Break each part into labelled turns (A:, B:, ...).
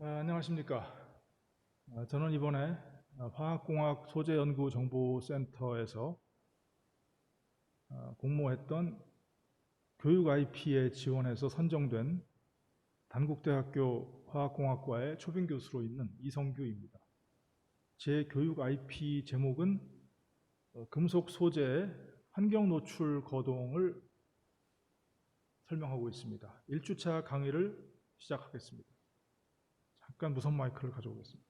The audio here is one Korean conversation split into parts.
A: 안녕하십니까. 저는 이번에 화학공학 소재연구정보센터에서 공모했던 교육 IP에 지원해서 선정된 단국대학교 화학공학과의 초빙 교수로 있는 이성규입니다. 제 교육 IP 제목은 금속 소재의 환경 노출 거동을 설명하고 있습니다. 1주차 강의를 시작하겠습니다. 잠깐 무선 마이크를 가져오겠습니다.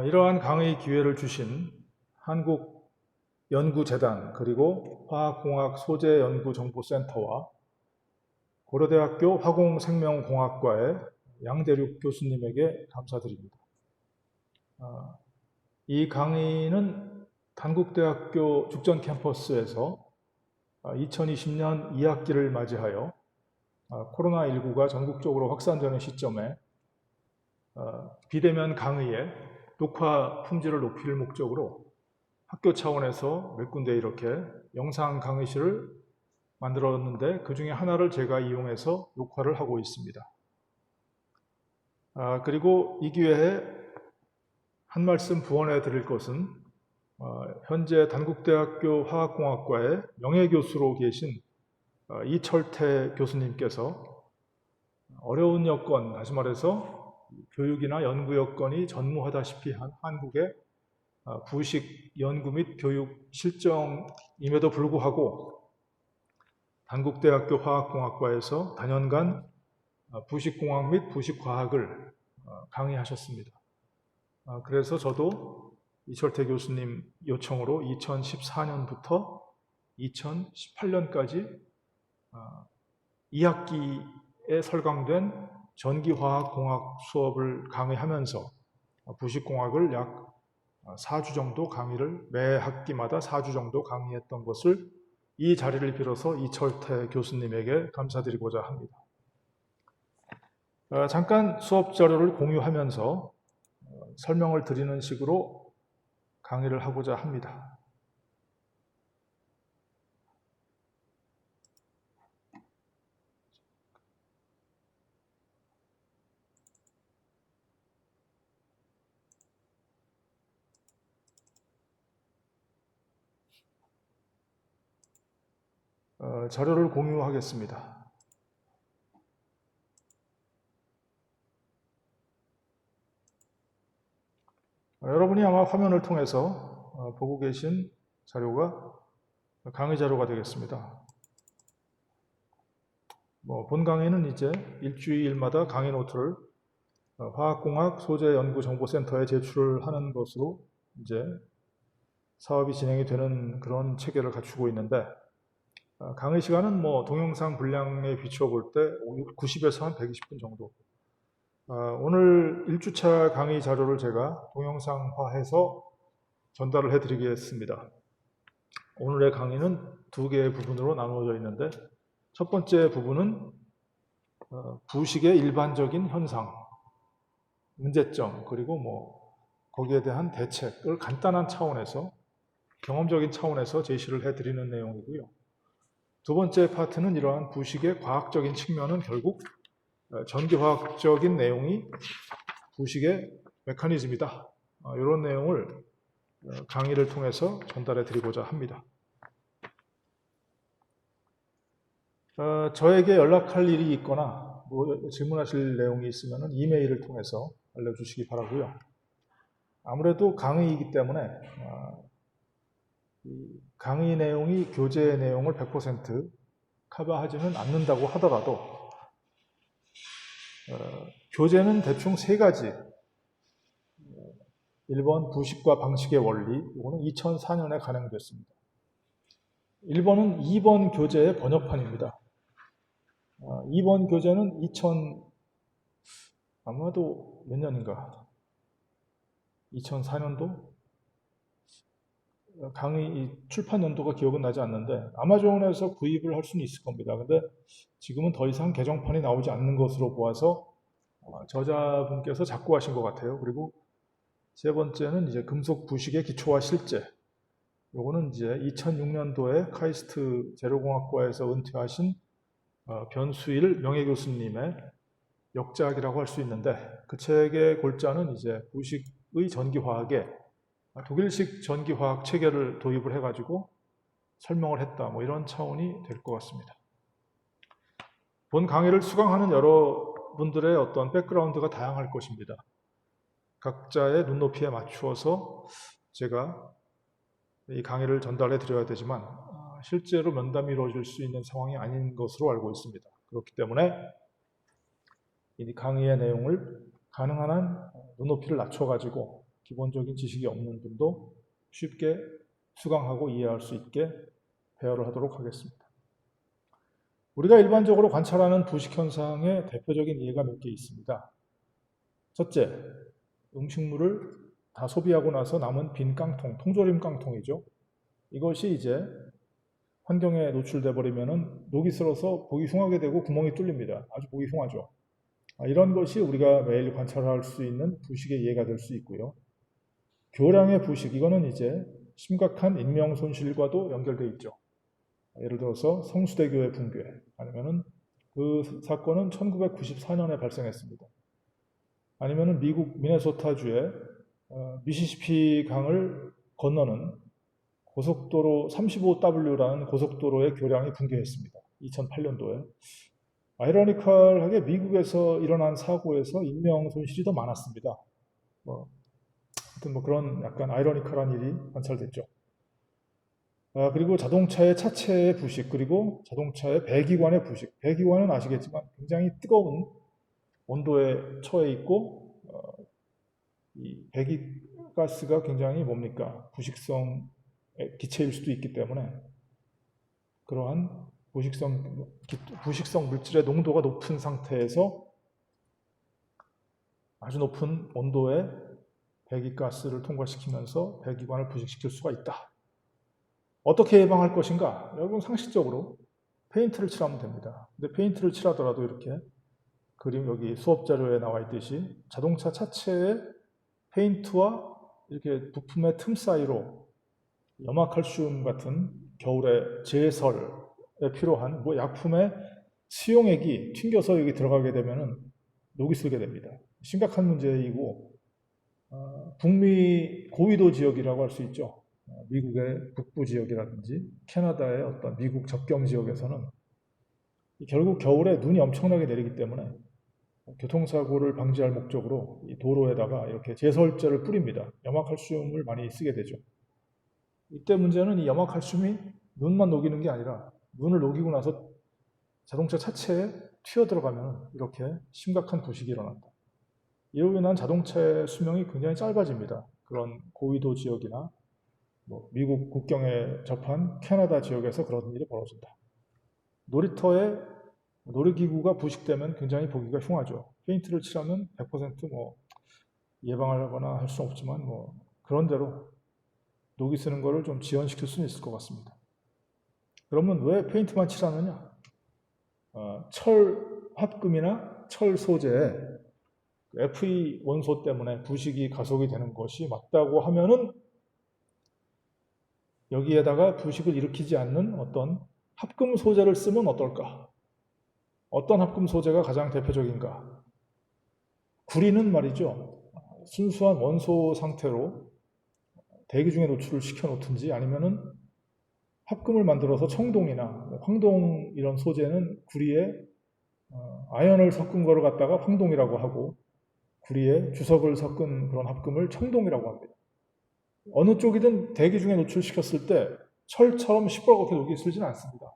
A: 이러한 강의 기회를 주신 한국연구재단 그리고 화학공학소재연구정보센터와 고려대학교 화공생명공학과의 양대륙 교수님에게 감사드립니다. 이 강의는 단국대학교 죽전 캠퍼스에서 2020년 2학기를 맞이하여 코로나19가 전국적으로 확산되는 시점에 비대면 강의에 녹화 품질을 높일 목적으로 학교 차원에서 몇 군데 이렇게 영상 강의실을 만들었는데 그 중에 하나를 제가 이용해서 녹화를 하고 있습니다. 그리고 이 기회에 한 말씀 부원해 드릴 것은 현재 단국대학교 화학공학과의 명예교수로 계신 이철태 교수님께서 어려운 여건, 다시 말해서 교육이나 연구 여건이 전무하다시피 한 한국의 부식 연구 및 교육 실정임에도 불구하고 단국대학교 화학공학과에서 단연간 부식공학 및 부식과학을 강의하셨습니다. 그래서 저도 이철태 교수님 요청으로 2014년부터 2018년까지 2학기에 설강된 전기화학공학 수업을 강의하면서 부식공학을 약 4주 정도 강의를 매 학기마다 4주 정도 강의했던 것을 이 자리를 빌어서 이철태 교수님에게 감사드리고자 합니다. 잠깐 수업 자료를 공유하면서 설명을 드리는 식으로 강의를 하고자 합니다. 자료를 공유하겠습니다. 여러분이 아마 화면을 통해서 보고 계신 자료가 강의 자료가 되겠습니다. 본 강의는 이제 일주일마다 강의 노트를 화학공학 소재연구정보센터에 제출을 하는 것으로 이제 사업이 진행이 되는 그런 체계를 갖추고 있는데 강의 시간은 동영상 분량에 비추어 볼 때 90에서 한 120분 정도. 오늘 1주차 강의 자료를 제가 동영상화해서 전달을 해드리겠습니다. 오늘의 강의는 두 개의 부분으로 나누어져 있는데 첫 번째 부분은 부식의 일반적인 현상, 문제점, 그리고 거기에 대한 대책을 간단한 차원에서 경험적인 차원에서 제시를 해드리는 내용이고요. 두 번째 파트는 이러한 부식의 과학적인 측면은 결국 전기화학적인 내용이 부식의 메커니즘이다. 이런 내용을 강의를 통해서 전달해 드리고자 합니다. 저에게 연락할 일이 있거나 질문하실 내용이 있으면 이메일을 통해서 알려주시기 바라고요. 아무래도 강의이기 때문에 강의 내용이 교재 내용을 100% 커버하지는 않는다고 하더라도 교재는 대충 세 가지 1번 부식과 방식의 원리, 이거는 2004년에 간행됐습니다. 1번은 2번 교재의 번역판입니다. 2번 교재는 아마도 몇 년인가? 2004년도? 강의 출판 연도가 기억은 나지 않는데 아마존에서 구입을 할 수는 있을 겁니다. 근데 지금은 더 이상 개정판이 나오지 않는 것으로 보아서 저자분께서 작고하신 것 같아요. 그리고 세 번째는 이제 금속 부식의 기초와 실제. 요거는 이제 2006년도에 카이스트 재료공학과에서 은퇴하신 변수일 명예교수님의 역작이라고 할 수 있는데, 그 책의 골자는 이제 부식의 전기화학에 독일식 전기화학 체계를 도입을 해가지고 설명을 했다, 뭐 이런 차원이 될 것 같습니다. 본 강의를 수강하는 여러분들의 어떤 백그라운드가 다양할 것입니다. 각자의 눈높이에 맞추어서 제가 이 강의를 전달해 드려야 되지만 실제로 면담이 이루어질 수 있는 상황이 아닌 것으로 알고 있습니다. 그렇기 때문에 이 강의의 내용을 가능한 한 눈높이를 낮춰가지고 기본적인 지식이 없는 분도 쉽게 수강하고 이해할 수 있게 배열을 하도록 하겠습니다. 우리가 일반적으로 관찰하는 부식 현상의 대표적인 예가 몇 개 있습니다. 첫째, 음식물을 다 소비하고 나서 남은 빈 깡통, 통조림 깡통이죠. 이것이 이제 환경에 노출돼 버리면은 녹이 슬어서 보기 흉하게 되고 구멍이 뚫립니다. 아주 보기 흉하죠. 이런 것이 우리가 매일 관찰할 수 있는 부식의 예가 될 수 있고요. 교량의 부식, 이거는 이제 심각한 인명 손실과도 연결돼 있죠. 예를 들어서 성수대교의 붕괴, 아니면은 그 사건은 1994년에 발생했습니다. 아니면은 미국 미네소타주의 미시시피 강을 건너는 고속도로 35W라는 고속도로의 교량이 붕괴했습니다. 2008년도에. 아이러니컬하게 미국에서 일어난 사고에서 인명 손실이 더 많았습니다. 하여튼 그런 약간 아이러니컬한 일이 관찰됐죠. 그리고 자동차의 차체의 부식, 그리고 자동차의 배기관의 부식. 배기관은 아시겠지만 굉장히 뜨거운 온도에 처해 있고, 이 배기가스가 굉장히 부식성의 기체일 수도 있기 때문에 그러한 부식성 물질의 농도가 높은 상태에서 아주 높은 온도에 배기가스를 통과시키면서 배기관을 부식시킬 수가 있다. 어떻게 예방할 것인가? 여러분 상식적으로 페인트를 칠하면 됩니다. 근데 페인트를 칠하더라도 이렇게 그림 여기 수업 자료에 나와 있듯이 자동차 차체에 페인트와 이렇게 부품의 틈 사이로 염화칼슘 같은 겨울에 제설에 필요한 약품의 수용액이 튕겨서 여기 들어가게 되면 녹이 슬게 됩니다. 심각한 문제이고 북미 고위도 지역이라고 할 수 있죠. 미국의 북부 지역이라든지 캐나다의 어떤 미국 접경 지역에서는 결국 겨울에 눈이 엄청나게 내리기 때문에 교통사고를 방지할 목적으로 이 도로에다가 이렇게 제설제를 뿌립니다. 염화칼슘을 많이 쓰게 되죠. 이때 문제는 이 염화칼슘이 눈만 녹이는 게 아니라 눈을 녹이고 나서 자동차 차체에 튀어 들어가면 이렇게 심각한 부식이 일어난다. 이로 인한 자동차의 수명이 굉장히 짧아집니다. 그런 고위도 지역이나 미국 국경에 접한 캐나다 지역에서 그런 일이 벌어진다. 놀이터에 놀이기구가 부식되면 굉장히 보기가 흉하죠. 페인트를 칠하면 100% 예방하거나 할 수는 없지만 그런 대로 녹이 쓰는 거를 좀 지연시킬 수는 있을 것 같습니다. 그러면 왜 페인트만 칠하느냐? 철 합금이나 철 소재에 Fe 원소 때문에 부식이 가속이 되는 것이 맞다고 하면은 여기에다가 부식을 일으키지 않는 어떤 합금 소재를 쓰면 어떨까? 어떤 합금 소재가 가장 대표적인가? 구리는 말이죠. 순수한 원소 상태로 대기 중에 노출을 시켜놓든지 아니면은 합금을 만들어서 청동이나 황동 이런 소재는 구리에 아연을 섞은 거를 갖다가 황동이라고 하고 구리에 주석을 섞은 그런 합금을 청동이라고 합니다. 어느 쪽이든 대기 중에 노출시켰을 때 철처럼 시뻘겋게 녹이 슬지는 않습니다.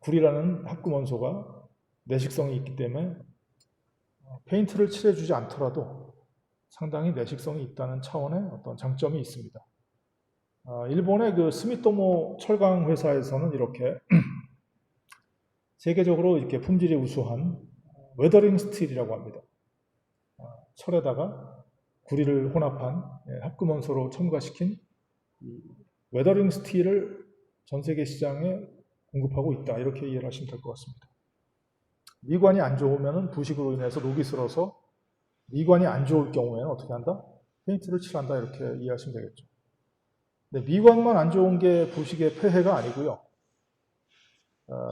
A: 구리라는 합금 원소가 내식성이 있기 때문에 페인트를 칠해주지 않더라도 상당히 내식성이 있다는 차원의 어떤 장점이 있습니다. 일본의 그 스미토모 철강 회사에서는 이렇게 세계적으로 이렇게 품질이 우수한 웨더링 스틸이라고 합니다. 철에다가 구리를 혼합한 합금 원소로 첨가시킨 웨더링 스틸을 전 세계 시장에 공급하고 있다. 이렇게 이해를 하시면 될 것 같습니다. 미관이 안 좋으면 부식으로 인해서 녹이 슬어서 미관이 안 좋을 경우에는 어떻게 한다? 페인트를 칠한다 이렇게 이해하시면 되겠죠. 근데 미관만 안 좋은 게 부식의 폐해가 아니고요.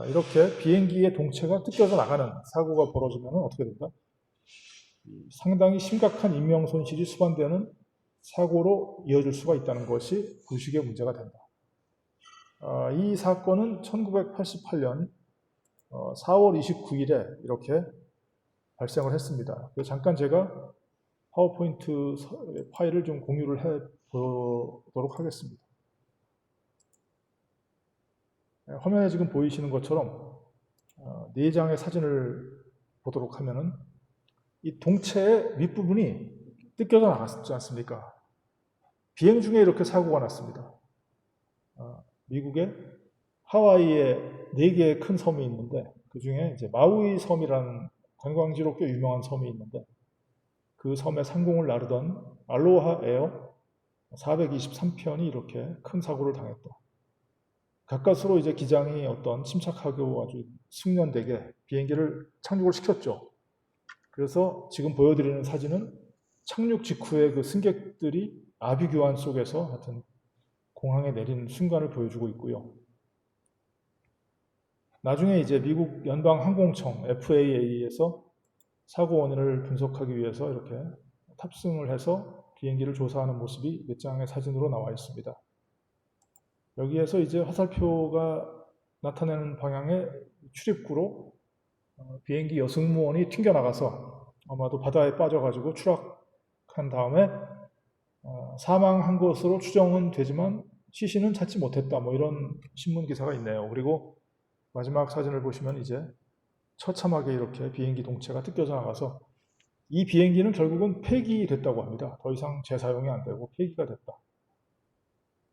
A: 이렇게 비행기의 동체가 뜯겨져 나가는 사고가 벌어지면 어떻게 된다? 상당히 심각한 인명 손실이 수반되는 사고로 이어질 수가 있다는 것이 부식의 문제가 된다. 이 사건은 1988년 4월 29일에 이렇게 발생을 했습니다. 잠깐 제가 파워포인트 파일을 좀 공유를 해 보도록 하겠습니다. 화면에 지금 보이시는 것처럼 4장의 사진을 보도록 하면은 이 동체의 밑부분이 뜯겨져 나갔지 않습니까? 비행 중에 이렇게 사고가 났습니다. 미국의 하와이에 4개의 큰 섬이 있는데 그 중에 이제 마우이 섬이라는 관광지로 꽤 유명한 섬이 있는데 그 섬에 상공을 나르던 알로하 에어 423편이 이렇게 큰 사고를 당했다. 가까스로 이제 기장이 어떤 침착하고 아주 숙련되게 비행기를 착륙을 시켰죠. 그래서 지금 보여드리는 사진은 착륙 직후에 그 승객들이 아비규환 속에서 하여튼 공항에 내린 순간을 보여주고 있고요. 나중에 이제 미국 연방항공청 FAA에서 사고 원인을 분석하기 위해서 이렇게 탑승을 해서 비행기를 조사하는 모습이 몇 장의 사진으로 나와 있습니다. 여기에서 이제 화살표가 나타내는 방향의 출입구로 비행기 여승무원이 튕겨나가서 아마도 바다에 빠져가지고 추락한 다음에 사망한 것으로 추정은 되지만 시신은 찾지 못했다. 뭐 이런 신문 기사가 있네요. 그리고 마지막 사진을 보시면 이제 처참하게 이렇게 비행기 동체가 뜯겨져 나가서 이 비행기는 결국은 폐기됐다고 합니다. 더 이상 재사용이 안 되고 폐기가 됐다.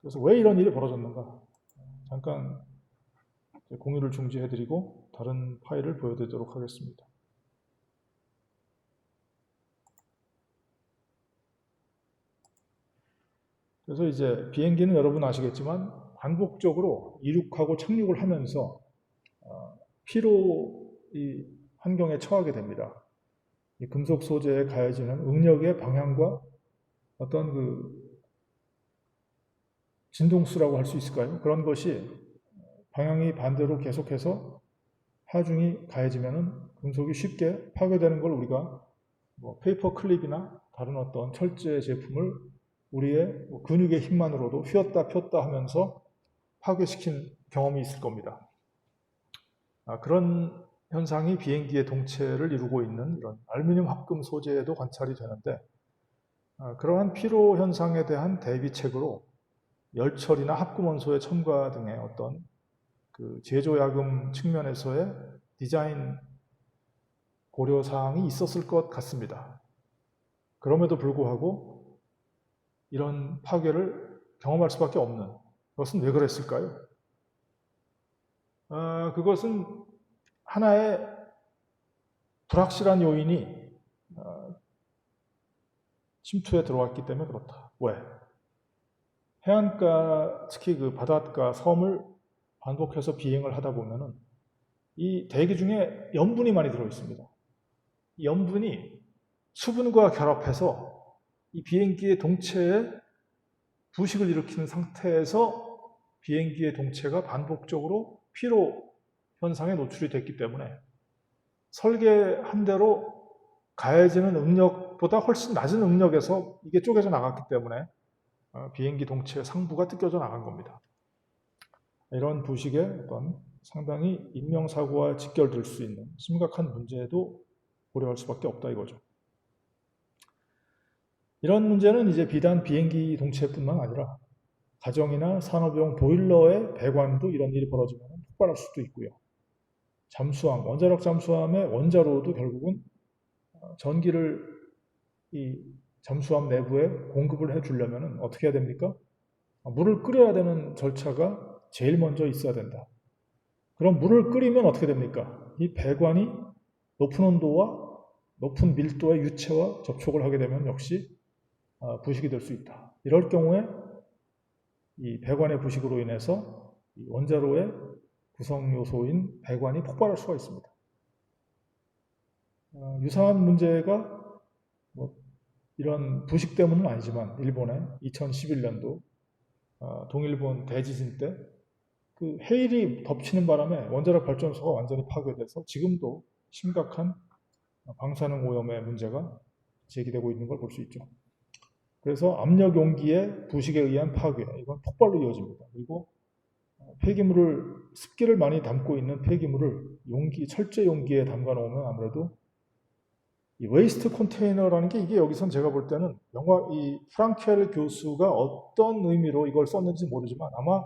A: 그래서 왜 이런 일이 벌어졌는가? 잠깐 공유를 중지해드리고 다른 파일을 보여드리도록 하겠습니다. 그래서 이제 비행기는 여러분 아시겠지만 반복적으로 이륙하고 착륙을 하면서 피로 이 환경에 처하게 됩니다. 이 금속 소재에 가해지는 응력의 방향과 어떤 그 진동수라고 할 수 있을까요? 그런 것이 방향이 반대로 계속해서 하중이 가해지면 금속이 쉽게 파괴되는 걸 우리가 뭐 페이퍼 클립이나 다른 어떤 철제 제품을 우리의 근육의 힘만으로도 휘었다 폈다 하면서 파괴시킨 경험이 있을 겁니다. 그런 현상이 비행기의 동체를 이루고 있는 이런 알루미늄 합금 소재에도 관찰이 되는데 그러한 피로 현상에 대한 대비책으로 열처리나 합금 원소의 첨가 등의 어떤 그 제조야금 측면에서의 디자인 고려 사항이 있었을 것 같습니다. 그럼에도 불구하고 이런 파괴를 경험할 수밖에 없는 그것은 왜 그랬을까요? 그것은 하나의 불확실한 요인이 침투에 들어왔기 때문에 그렇다. 왜? 해안가, 특히 그 바닷가, 섬을 반복해서 비행을 하다 보면은 이 대기 중에 염분이 많이 들어 있습니다. 이 염분이 수분과 결합해서 이 비행기의 동체에 부식을 일으키는 상태에서 비행기의 동체가 반복적으로 피로 현상에 노출이 됐기 때문에 설계한 대로 가해지는 응력보다 훨씬 낮은 응력에서 이게 쪼개져 나갔기 때문에 비행기 동체 상부가 뜯겨져 나간 겁니다. 이런 부식의 어떤 상당히 인명사고와 직결될 수 있는 심각한 문제도 고려할 수밖에 없다 이거죠. 이런 문제는 이제 비단 비행기 동체뿐만 아니라 가정이나 산업용 보일러의 배관도 이런 일이 벌어지면 폭발할 수도 있고요. 잠수함, 원자력 잠수함의 원자로도 결국은 전기를 이 잠수함 내부에 공급을 해주려면 어떻게 해야 됩니까? 물을 끓여야 되는 절차가 제일 먼저 있어야 된다. 그럼 물을 끓이면 어떻게 됩니까? 이 배관이 높은 온도와 높은 밀도의 유체와 접촉을 하게 되면 역시 부식이 될 수 있다. 이럴 경우에 이 배관의 부식으로 인해서 이 원자로의 구성 요소인 배관이 폭발할 수가 있습니다. 유사한 문제가 뭐 이런 부식 때문은 아니지만 일본의 2011년도 동일본 대지진 때 그 해일이 덮치는 바람에 원자력 발전소가 완전히 파괴돼서 지금도 심각한 방사능 오염의 문제가 제기되고 있는 걸 볼 수 있죠. 그래서 압력 용기의 부식에 의한 파괴, 이건 폭발로 이어집니다. 그리고 폐기물을 습기를 많이 담고 있는 폐기물을 철제 용기에 담가 놓으면 아무래도 이 웨이스트 컨테이너라는 게 이게 여기선 제가 볼 때는 이 프랑켈 교수가 어떤 의미로 이걸 썼는지 모르지만 아마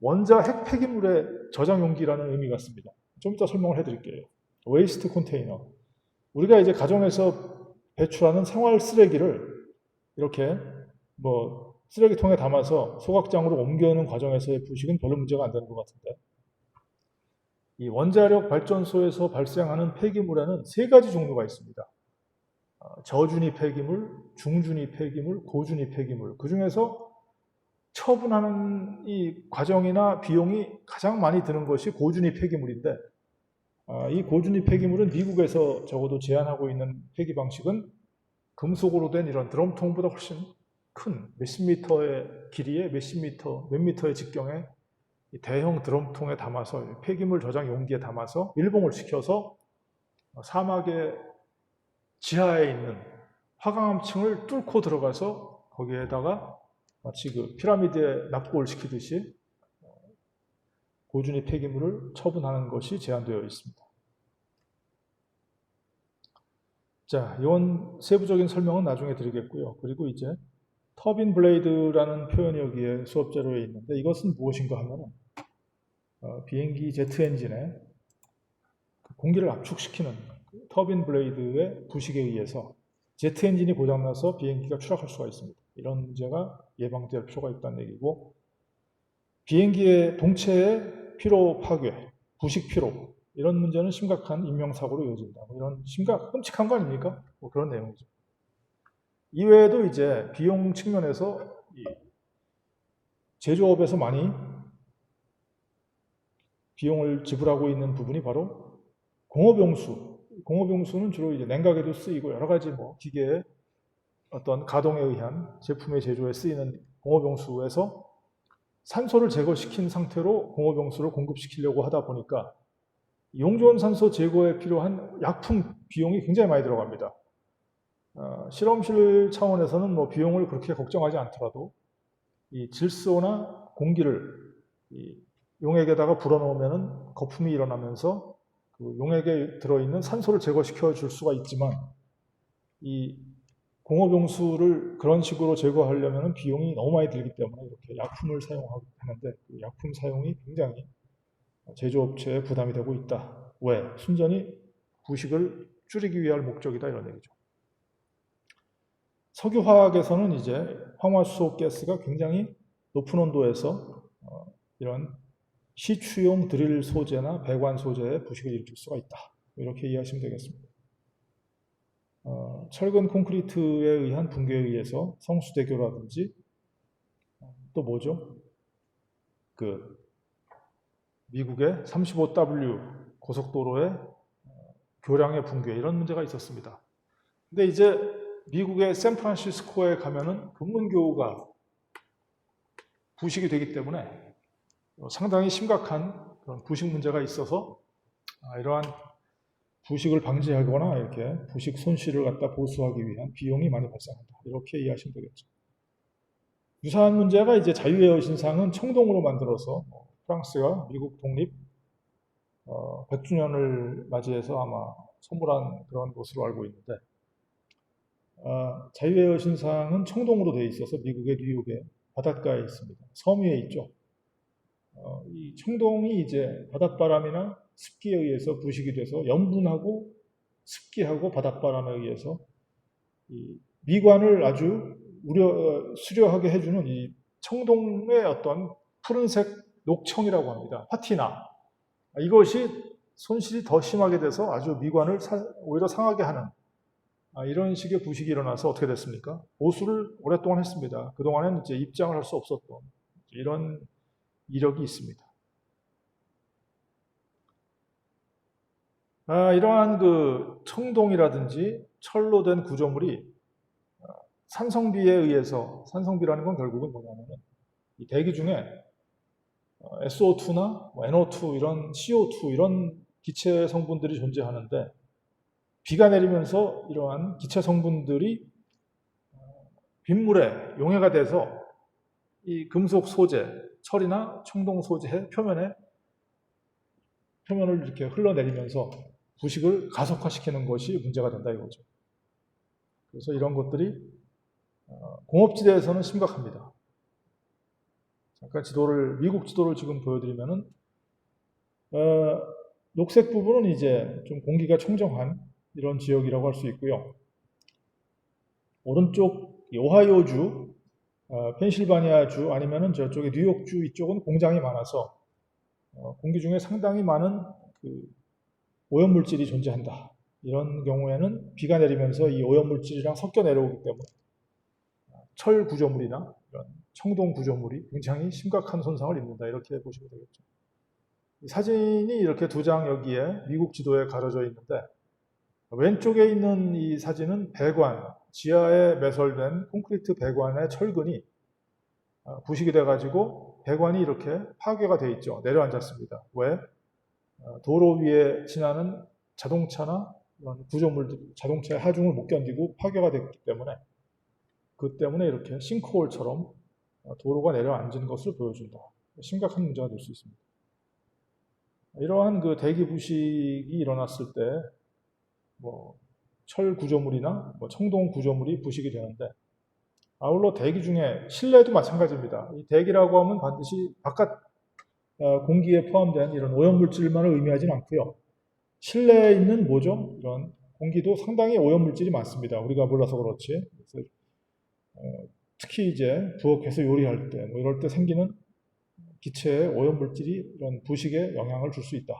A: 원자 핵 폐기물의 저장 용기라는 의미 같습니다. 좀 이따 설명을 해드릴게요. 웨이스트 컨테이너. 우리가 이제 가정에서 배출하는 생활 쓰레기를 이렇게 뭐 쓰레기통에 담아서 소각장으로 옮겨오는 과정에서의 부식은 별로 문제가 안 되는 것 같은데 이 원자력 발전소에서 발생하는 폐기물에는 세 가지 종류가 있습니다. 저준위 폐기물, 중준위 폐기물, 고준위 폐기물. 그 중에서 처분하는 이 과정이나 비용이 가장 많이 드는 것이 고준위 폐기물인데 이 고준위 폐기물은 미국에서 적어도 제한하고 있는 폐기 방식은 금속으로 된 이런 드럼통보다 훨씬 큰 몇십 미터의 길이에 몇 미터의 직경에 대형 드럼통에 담아서 폐기물 저장 용기에 담아서 밀봉을 시켜서 사막의 지하에 있는 화강암층을 뚫고 들어가서 거기에다가 마치 그 피라미드에 납골 시키듯이 고준위 폐기물을 처분하는 것이 제한되어 있습니다. 자, 이건 세부적인 설명은 나중에 드리겠고요. 그리고 이제 터빈 블레이드라는 표현이 여기에 수업 자료에 있는데 이것은 무엇인가 하면은 비행기 제트 엔진에 공기를 압축시키는 터빈 블레이드의 부식에 의해서 제트 엔진이 고장나서 비행기가 추락할 수가 있습니다. 이런 문제가 예방될 필요가 있다는 얘기고 비행기의 동체의 피로 파괴, 부식 피로 이런 문제는 심각한 인명사고로 이어진다. 이런 끔찍한 거 아닙니까? 뭐 그런 내용이죠. 이외에도 이제 비용 측면에서 제조업에서 많이 비용을 지불하고 있는 부분이 바로 공업용수. 공업용수는 주로 이제 냉각에도 쓰이고 여러 가지 뭐 기계의 어떤 가동에 의한 제품의 제조에 쓰이는 공업용수에서 산소를 제거시킨 상태로 공업용수를 공급시키려고 하다 보니까 용존 산소 제거에 필요한 약품 비용이 굉장히 많이 들어갑니다. 실험실 차원에서는 뭐 비용을 그렇게 걱정하지 않더라도 이 질소나 공기를 이 용액에다가 불어넣으면 거품이 일어나면서 그 용액에 들어있는 산소를 제거시켜 줄 수가 있지만 이 공업용수를 그런 식으로 제거하려면 비용이 너무 많이 들기 때문에 이렇게 약품을 사용하는데 그 약품 사용이 굉장히 제조업체에 부담이 되고 있다. 왜? 순전히 부식을 줄이기 위한 목적이다 이런 얘기죠. 석유화학에서는 이제 황화수소 가스가 굉장히 높은 온도에서 이런 시추용 드릴 소재나 배관 소재에 부식을 일으킬 수가 있다. 이렇게 이해하시면 되겠습니다. 철근 콘크리트에 의한 붕괴에 의해서 성수대교라든지 또 뭐죠? 그 미국의 35W 고속도로의 교량의 붕괴 이런 문제가 있었습니다. 근데 이제 미국의 샌프란시스코에 가면은 금문교가 부식이 되기 때문에 상당히 심각한 그런 부식 문제가 있어서 이러한 부식을 방지하거나 이렇게 부식 손실을 갖다 보수하기 위한 비용이 많이 발생한다. 이렇게 이해하시면 되겠죠. 유사한 문제가 이제 자유의 여신상은 청동으로 만들어서 프랑스가 미국 독립 100주년을 맞이해서 아마 선물한 그런 것으로 알고 있는데 자유의 여신상은 청동으로 되어 있어서 미국의 뉴욕의 바닷가에 있습니다. 섬 위에 있죠. 이 청동이 이제 바닷바람이나 습기에 의해서 부식이 돼서 염분하고 습기하고 바닷바람에 의해서 이 미관을 아주 수려하게 해주는 이 청동의 어떤 푸른색 녹청이라고 합니다. 파티나. 이것이 손실이 더 심하게 돼서 아주 미관을 오히려 상하게 하는 이런 식의 부식이 일어나서 어떻게 됐습니까? 보수를 오랫동안 했습니다. 그동안은 이제 입장을 할 수 없었던 이런 이력이 있습니다. 이러한 그 청동이라든지 철로 된 구조물이 산성비에 의해서, 산성비라는 건 결국은 뭐냐면은 이 대기 중에 SO2나 NO2 이런 CO2 이런 기체 성분들이 존재하는데, 비가 내리면서 이러한 기체 성분들이 빗물에 용해가 돼서 이 금속 소재, 철이나 청동 소재의 표면을 이렇게 흘러내리면서 부식을 가속화시키는 것이 문제가 된다 이거죠. 그래서 이런 것들이 공업지대에서는 심각합니다. 잠깐 미국 지도를 지금 보여드리면은, 녹색 부분은 이제 좀 공기가 청정한 이런 지역이라고 할 수 있고요. 오른쪽 오하이오주, 펜실바니아주 아니면은 저쪽에 뉴욕주 이쪽은 공장이 많아서 공기 중에 상당히 많은 그 오염물질이 존재한다. 이런 경우에는 비가 내리면서 이 오염물질이랑 섞여 내려오기 때문에 철 구조물이나 이런 청동 구조물이 굉장히 심각한 손상을 입는다. 이렇게 보시면 되겠죠. 이 사진이 이렇게 두 장 여기에 미국 지도에 가려져 있는데, 왼쪽에 있는 이 사진은 배관, 지하에 매설된 콘크리트 배관의 철근이 부식이 돼가지고 배관이 이렇게 파괴가 돼 있죠. 내려앉았습니다. 왜? 도로 위에 지나는 자동차나 이런 구조물들, 자동차의 하중을 못 견디고 파괴가 됐기 때문에, 그 때문에 이렇게 싱크홀처럼 도로가 내려앉은 것을 보여준다. 심각한 문제가 될 수 있습니다. 이러한 그 대기 부식이 일어났을 때 철 구조물이나 청동 구조물이 부식이 되는데, 아울러 대기 중에 실내도 마찬가지입니다. 이 대기라고 하면 반드시 바깥 공기에 포함된 이런 오염물질만을 의미하지는 않고요. 실내에 있는 뭐죠? 이런 공기도 상당히 오염물질이 많습니다. 우리가 몰라서 그렇지. 그래서 특히 이제 부엌에서 요리할 때 이럴 때 생기는 기체의 오염물질이 이런 부식에 영향을 줄 수 있다.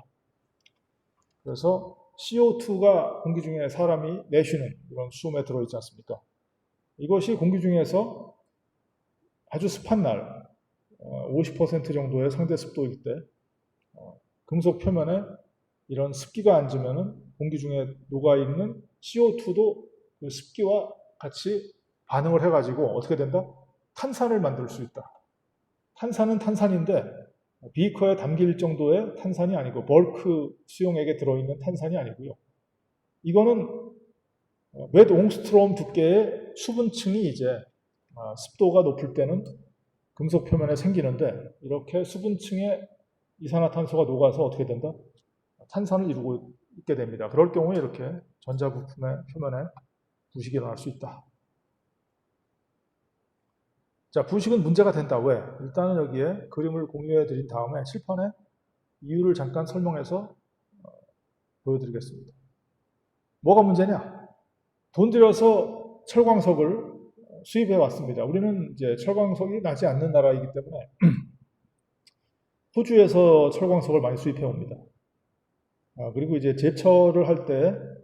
A: 그래서 CO2가 공기 중에 사람이 내쉬는 이런 숨에 들어있지 않습니까? 이것이 공기 중에서 아주 습한 날, 50% 정도의 상대 습도일 때, 금속 표면에 이런 습기가 앉으면은 공기 중에 녹아있는 CO2도 그 습기와 같이 반응을 해가지고 어떻게 된다? 탄산을 만들 수 있다. 탄산은 탄산인데 비커에 담길 정도의 탄산이 아니고, 벌크 수용액에 들어있는 탄산이 아니고요. 이거는 몇 옹스트롬 두께의 수분층이 이제 습도가 높을 때는 금속 표면에 생기는데, 이렇게 수분층에 이산화탄소가 녹아서 어떻게 된다? 탄산을 이루고 있게 됩니다. 그럴 경우에 이렇게 전자부품의 표면에 부식이 일어날 수 있다. 자, 부식은 문제가 된다. 왜? 일단은 여기에 그림을 공유해 드린 다음에 칠판에 이유를 잠깐 설명해서 보여드리겠습니다. 뭐가 문제냐? 돈 들여서 철광석을 수입해 왔습니다. 우리는 이제 철광석이 나지 않는 나라이기 때문에 호주에서 철광석을 많이 수입해 옵니다. 그리고 이제 제철을 할 때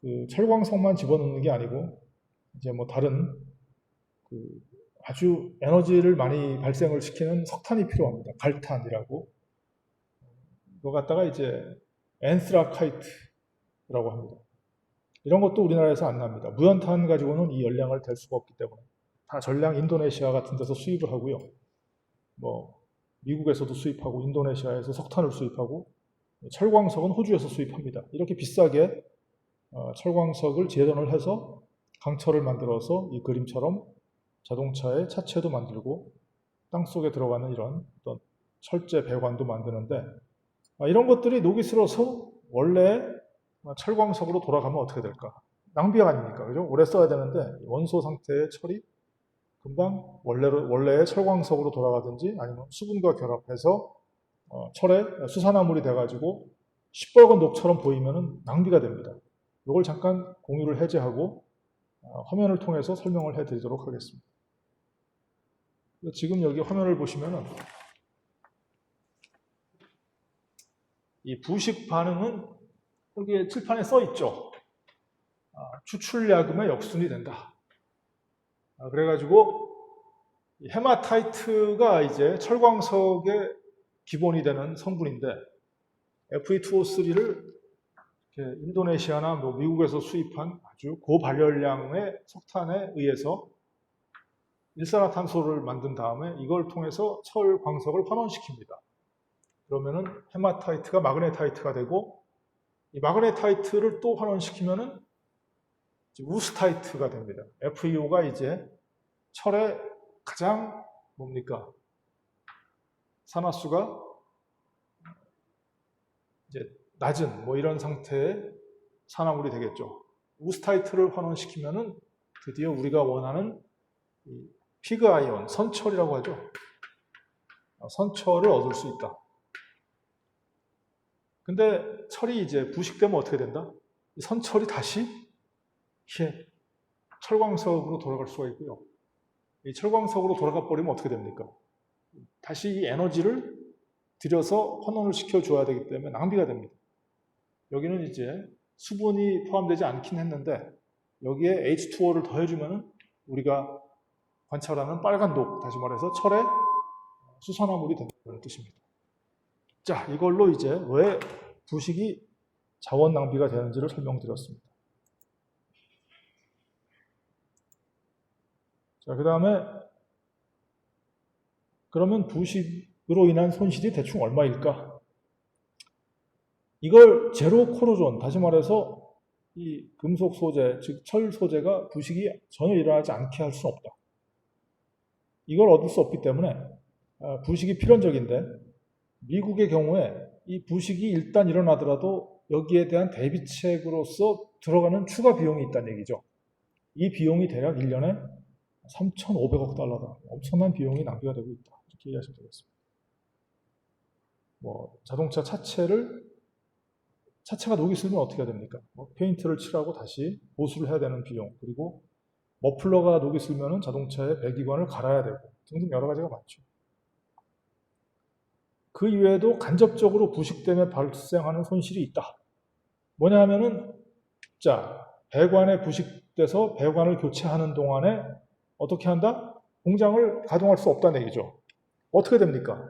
A: 그 철광석만 집어넣는 게 아니고, 이제 다른 아주 에너지를 많이 발생을 시키는 석탄이 필요합니다. 갈탄이라고. 이거 갖다가 이제 엔스라카이트라고 합니다. 이런 것도 우리나라에서 안 납니다. 무연탄 가지고는 이 열량을 댈 수가 없기 때문에 다 전량 인도네시아 같은 데서 수입을 하고요. 미국에서도 수입하고, 인도네시아에서 석탄을 수입하고, 철광석은 호주에서 수입합니다. 이렇게 비싸게 철광석을 재련을 해서 강철을 만들어서 이 그림처럼 자동차의 차체도 만들고 땅속에 들어가는 이런 어떤 철제 배관도 만드는데, 이런 것들이 녹이 슬어서 원래 철광석으로 돌아가면 어떻게 될까? 낭비가 아닙니까? 그죠? 오래 써야 되는데 원소 상태의 철이 금방 원래의 철광석으로 돌아가든지, 아니면 수분과 결합해서 철에 수산화물이 돼가지고 시뻘건 녹처럼 보이면 낭비가 됩니다. 이걸 잠깐 공유를 해제하고 화면을 통해서 설명을 해드리도록 하겠습니다. 지금 여기 화면을 보시면은 이 부식 반응은 여기에 칠판에 써 있죠. 추출야금의 역순이 된다. 그래가지고 헤마타이트가 이제 철광석의 기본이 되는 성분인데, Fe2O3를 인도네시아나 뭐 미국에서 수입한 아주 고발열량의 석탄에 의해서 일산화탄소를 만든 다음에 이걸 통해서 철 광석을 환원시킵니다. 그러면은 헤마타이트가 마그네타이트가 되고 이 마그네타이트를 또 환원시키면은 우스타이트가 됩니다. FeO가 이제 철의 가장 뭡니까? 산화수가 이제 낮은 뭐 이런 상태의 산화물이 되겠죠. 우스타이트를 환원시키면은 드디어 우리가 원하는 이 피그 아이온, 선철이라고 하죠. 선철을 얻을 수 있다. 근데 철이 이제 부식되면 어떻게 된다? 이 선철이 다시 철광석으로 돌아갈 수가 있고요. 이 철광석으로 돌아가 버리면 어떻게 됩니까? 다시 이 에너지를 들여서 환원을 시켜줘야 되기 때문에 낭비가 됩니다. 여기는 이제 수분이 포함되지 않긴 했는데 여기에 H2O를 더해주면 우리가 관찰하는 빨간 독, 다시 말해서 철의 수산화물이 된다는 뜻입니다. 자, 이걸로 이제 왜 부식이 자원 낭비가 되는지를 설명드렸습니다. 자, 그 다음에 그러면 부식으로 인한 손실이 대충 얼마일까? 이걸 제로 코로존, 다시 말해서 이 금속 소재, 즉 철 소재가 부식이 전혀 일어나지 않게 할 수는 없다. 이걸 얻을 수 없기 때문에 부식이 필연적인데 미국의 경우에 이 부식이 일단 일어나더라도 여기에 대한 대비책으로서 들어가는 추가 비용이 있다는 얘기죠. 이 비용이 대략 1년에 3,500억 달러다. 엄청난 비용이 낭비가 되고 있다. 이렇게 이해하시면 되겠습니다. 뭐 자동차 차체가 녹이 슬면 어떻게 해야 됩니까? 페인트를 칠하고 다시 보수를 해야 되는 비용, 그리고 머플러가 녹이 슬면 자동차의 배기관을 갈아야 되고 등등 여러 가지가 많죠. 그 이외에도 간접적으로 부식 때문에 발생하는 손실이 있다. 뭐냐 하면은 자, 배관에 부식돼서 배관을 교체하는 동안에 어떻게 한다? 공장을 가동할 수 없다는 얘기죠. 어떻게 됩니까?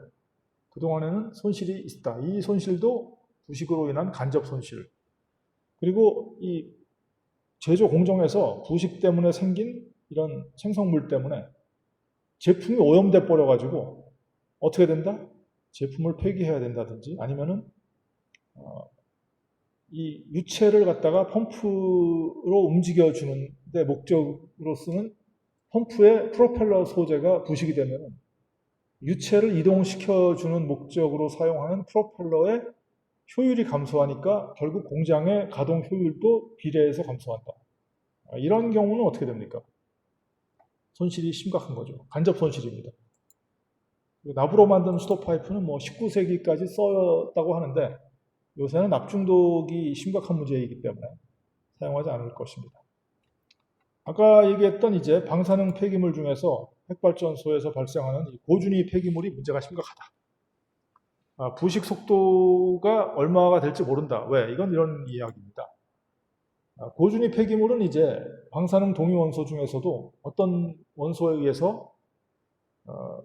A: 그동안에는 손실이 있다. 이 손실도 부식으로 인한 간접 손실. 그리고 이 제조 공정에서 부식 때문에 생긴 이런 생성물 때문에 제품이 오염돼 버려가지고 어떻게 된다? 제품을 폐기해야 된다든지 아니면은 이 유체를 갖다가 펌프로 움직여주는 데 목적으로 쓰는 펌프의 프로펠러 소재가 부식이 되면 유체를 이동시켜주는 목적으로 사용하는 프로펠러의 효율이 감소하니까 결국 공장의 가동 효율도 비례해서 감소한다. 이런 경우는 어떻게 됩니까? 손실이 심각한 거죠. 간접 손실입니다. 납으로 만든 스톱파이프는 뭐 19세기까지 써였다고 하는데 요새는 납중독이 심각한 문제이기 때문에 사용하지 않을 것입니다. 아까 얘기했던 이제 방사능 폐기물 중에서 핵발전소에서 발생하는 고준위 폐기물이 문제가 심각하다. 부식 속도가 얼마가 될지 모른다. 왜? 이건 이런 이야기입니다. 고준위 폐기물은 이제 방사능 동위 원소 중에서도 어떤 원소에 의해서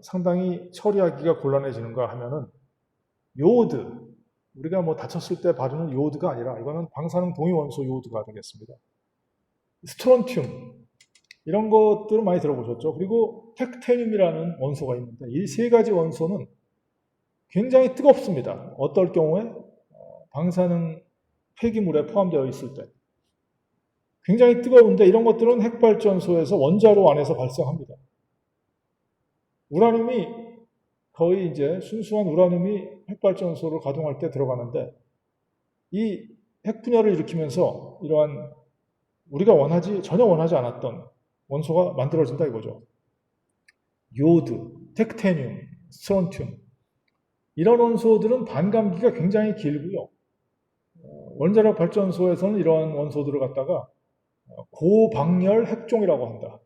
A: 상당히 처리하기가 곤란해지는가 하면은 요오드, 우리가 뭐 다쳤을 때 바르는 요오드가 아니라 이거는 방사능 동위 원소 요오드가 되겠습니다. 스트론튬, 이런 것들을 많이 들어보셨죠? 그리고 텍테늄이라는 원소가 있는데 이 세 가지 원소는 굉장히 뜨겁습니다. 어떨 경우에 방사능 폐기물에 포함되어 있을 때 굉장히 뜨거운데 이런 것들은 핵발전소에서 원자로 안에서 발생합니다. 우라늄이 거의 이제 순수한 우라늄이 핵발전소를 가동할 때 들어가는데 이 핵분열을 일으키면서 이러한 우리가 전혀 원하지 않았던 원소가 만들어진다 이거죠. 요오드, 텍테늄, 스트론튬, 이런 원소들은 반감기가 굉장히 길고요. 원자력 발전소에서는 이러한 원소들을 갖다가 고방열 핵종이라고 한다.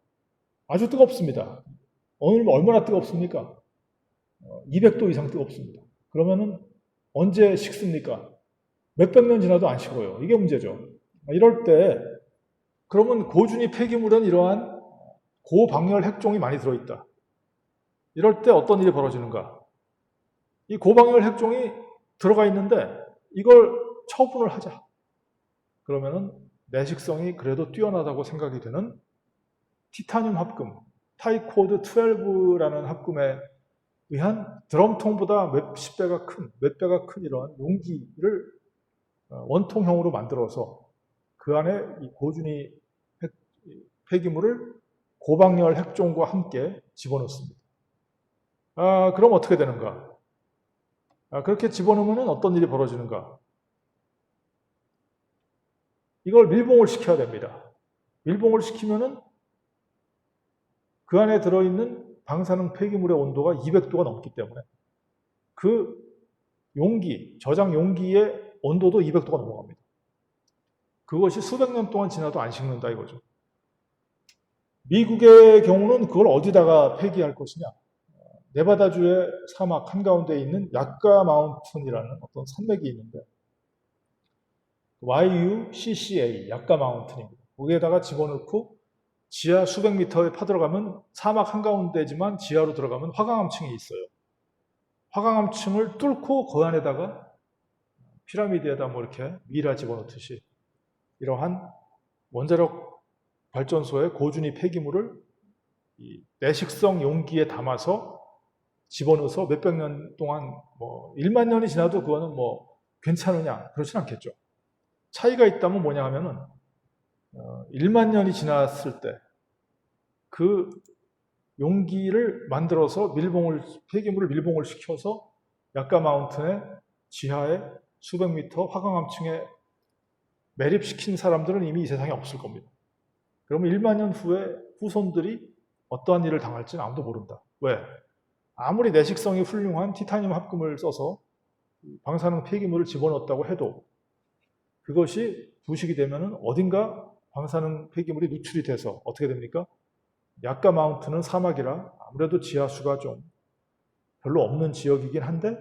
A: 아주 뜨겁습니다. 얼마나 뜨겁습니까? 200도 이상 뜨겁습니다. 그러면은 언제 식습니까? 몇백 년 지나도 안 식어요. 이게 문제죠. 이럴 때 그러면 고준위 폐기물은 이러한 고방열 핵종이 많이 들어있다. 이럴 때 어떤 일이 벌어지는가? 이 고방열 핵종이 들어가 있는데 이걸 처분을 하자. 그러면은 내식성이 그래도 뛰어나다고 생각이 되는 티타늄 합금, 타이코드 12라는 합금에 의한 드럼통보다 몇십 배가 큰, 몇 배가 큰 이런 용기를 원통형으로 만들어서 그 안에 이 고준위 폐기물을 고박열 핵종과 함께 집어넣습니다. 그럼 어떻게 되는가? 그렇게 집어넣으면 어떤 일이 벌어지는가? 이걸 밀봉을 시켜야 됩니다. 밀봉을 시키면은 그 안에 들어있는 방사능 폐기물의 온도가 200도가 넘기 때문에 그 용기, 저장 용기의 온도도 200도가 넘어갑니다. 그것이 수백 년 동안 지나도 안 식는다 이거죠. 미국의 경우는 그걸 어디다가 폐기할 것이냐? 네바다주의 사막 한가운데 있는 야까 마운틴이라는 어떤 산맥이 있는데 YUCCA, 야까 마운틴입니다. 거기에다가 집어넣고 지하 수백 미터에 파들어가면 사막 한가운데지만 지하로 들어가면 화강암층이 있어요. 화강암층을 뚫고 그 안에다가 피라미드에다 뭐 이렇게 미라 집어넣듯이 이러한 원자력 발전소의 고준위 폐기물을 이 내식성 용기에 담아서 집어넣어서 몇백 년 동안 뭐 1만 년이 지나도 그거는 뭐 괜찮으냐? 그렇진 않겠죠. 차이가 있다면 뭐냐 하면은 1만 년이 지났을 때 그 용기를 만들어서 폐기물을 밀봉을 시켜서 야까 마운틴의 지하에 수백 미터 화강암층에 매립시킨 사람들은 이미 이 세상에 없을 겁니다. 그러면 1만 년 후에 후손들이 어떠한 일을 당할지는 아무도 모른다. 왜? 아무리 내식성이 훌륭한 티타늄 합금을 써서 방사능 폐기물을 집어넣었다고 해도 그것이 부식이 되면 어딘가 방사능 폐기물이 누출이 돼서 어떻게 됩니까? 야까 마운틴은 사막이라 아무래도 지하수가 좀 별로 없는 지역이긴 한데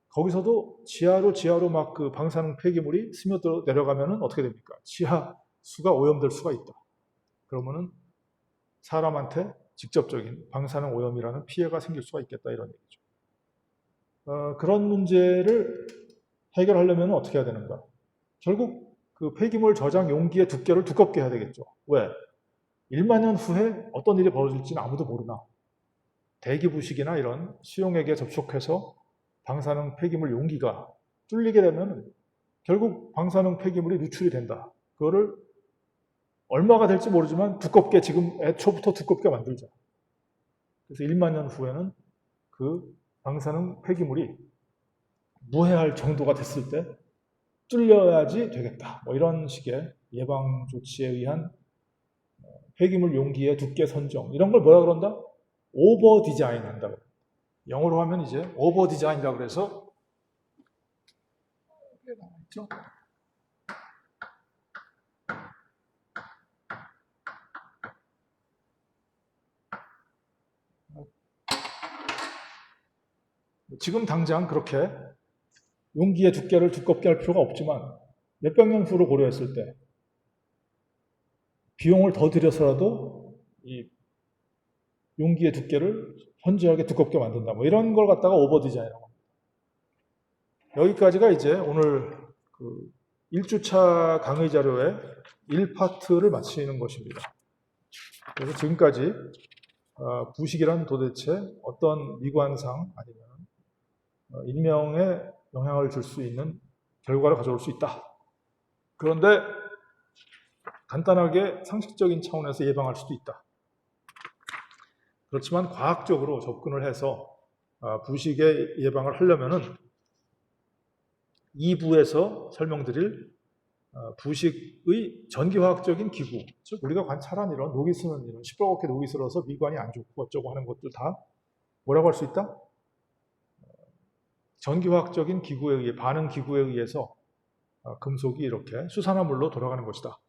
A: 거기서도 지하로 막 그 방사능 폐기물이 스며들어 내려가면은 어떻게 됩니까? 지하수가 오염될 수가 있다. 그러면은 사람한테 직접적인 방사능 오염이라는 피해가 생길 수가 있겠다 이런 얘기죠. 그런 문제를 해결하려면 어떻게 해야 되는가? 결국 그 폐기물 저장 용기의 두께를 두껍게 해야 되겠죠. 왜? 1만 년 후에 어떤 일이 벌어질지는 아무도 모르나. 대기 부식이나 이런 수용액에 접촉해서 방사능 폐기물 용기가 뚫리게 되면 결국 방사능 폐기물이 누출이 된다. 그거를 얼마가 될지 모르지만 두껍게 지금 애초부터 두껍게 만들자. 그래서 1만 년 후에는 그 방사능 폐기물이 무해할 정도가 됐을 때 뚫려야지 되겠다. 뭐 이런 식의 예방 조치에 의한 폐기물 용기의 두께 선정 이런 걸 뭐라 그런다? 오버 디자인 한다고. 영어로 하면 이제 오버 디자인이라고 그래서 이게 나와있죠? 지금 당장 그렇게 용기의 두께를 두껍게 할 필요가 없지만 몇백 년 후로 고려했을 때 비용을 더 들여서라도 이 용기의 두께를 현저하게 두껍게 만든다. 뭐 이런 걸 갖다가 오버 디자인이라고 합니다. 여기까지가 이제 오늘 그 1주차 강의 자료의 1파트를 마치는 것입니다. 그래서 지금까지 부식이란 도대체 어떤 미관상 아니면 인명에 영향을 줄 수 있는 결과를 가져올 수 있다. 그런데 간단하게 상식적인 차원에서 예방할 수도 있다. 그렇지만 과학적으로 접근을 해서 부식의 예방을 하려면은 2부에서 설명드릴 부식의 전기화학적인 기구, 즉 우리가 관찰한 이런 녹이 쓰는 이런 시뻘겋게 녹이 슬어서 미관이 안 좋고 어쩌고 하는 것들 다 뭐라고 할 수 있다? 전기화학적인 기구에 의해, 반응 기구에 의해서 금속이 이렇게 수산화물로 돌아가는 것이다.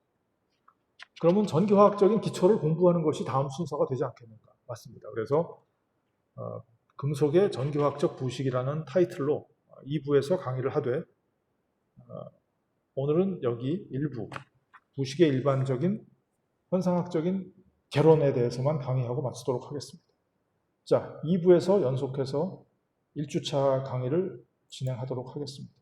A: 그러면 전기화학적인 기초를 공부하는 것이 다음 순서가 되지 않겠는가? 맞습니다. 그래서 금속의 전기화학적 부식이라는 타이틀로 2부에서 강의를 하되 오늘은 여기 1부, 부식의 일반적인 현상학적인 개론에 대해서만 강의하고 마치도록 하겠습니다. 자, 2부에서 연속해서 1주차 강의를 진행하도록 하겠습니다.